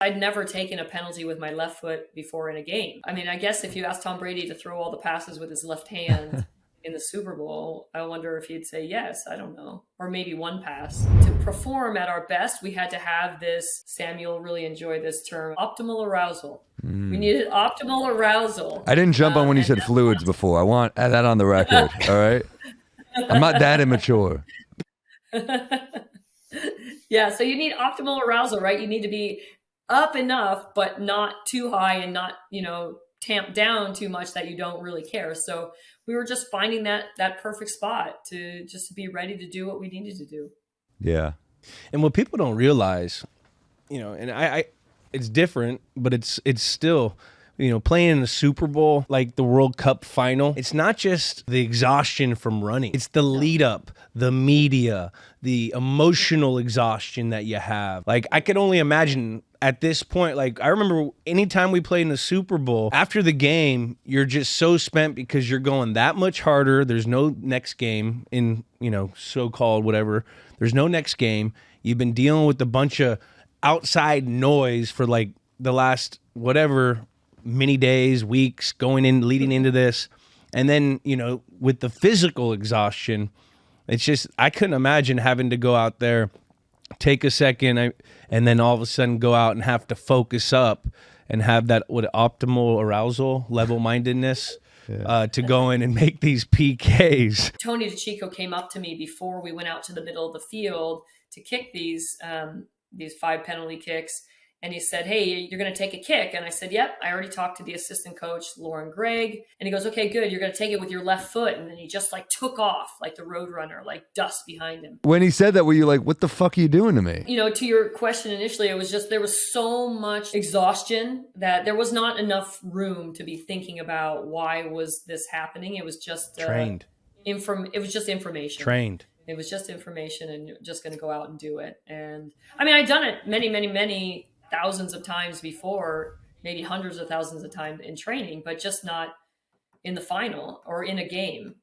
I'd never taken a penalty with my left foot before in a game. I mean, I guess if you asked Tom Brady to throw all the passes with his left hand in the Super Bowl, I wonder if he'd say yes. I don't know. Or maybe one pass. To perform at our best, we had to have this, Samuel really enjoyed this term, optimal arousal. We needed optimal arousal. I didn't jump on when you said fluids before. I want that on the record, all right? I'm not that immature. Yeah, so you need optimal arousal, right? You need to be up enough, but not too high and not, tamp down too much that you don't really care. So we were just finding that perfect spot to just be ready to do what we needed to do. Yeah. And what people don't realize, and I it's different, but it's still, playing in the Super Bowl, like the World Cup final, it's not just the exhaustion from running. It's the lead up, the media, the emotional exhaustion that you have. Like, I could only imagine at this point, like, I remember anytime we played in the Super Bowl, after the game, you're just so spent because you're going that much harder. There's no next game in, so-called whatever. There's no next game. You've been dealing with a bunch of outside noise for like the last whatever many days, weeks, leading into this. And then, with the physical exhaustion, it's just, I couldn't imagine having to go out there, take a second, and then all of a sudden go out and have to focus up and have that optimal arousal, level-mindedness to go in and make these PKs. Tony DeCicco came up to me before we went out to the middle of the field to kick these 5 penalty kicks. And he said, "Hey, you're going to take a kick." And I said, "Yep, I already talked to the assistant coach, Lauren Gregg." And he goes, "Okay, good. You're going to take it with your left foot." And then he just like took off like the road runner, like dust behind him. When he said that, were you like, what the fuck are you doing to me? To your question initially, it was just, there was so much exhaustion that there was not enough room to be thinking about why was this happening. It was just trained. It was just information. Trained. It was just information, and you're just going to go out and do it. And I mean, I'd done it many, many, many thousands of times before, maybe hundreds of thousands of times in training, but just not in the final or in a game.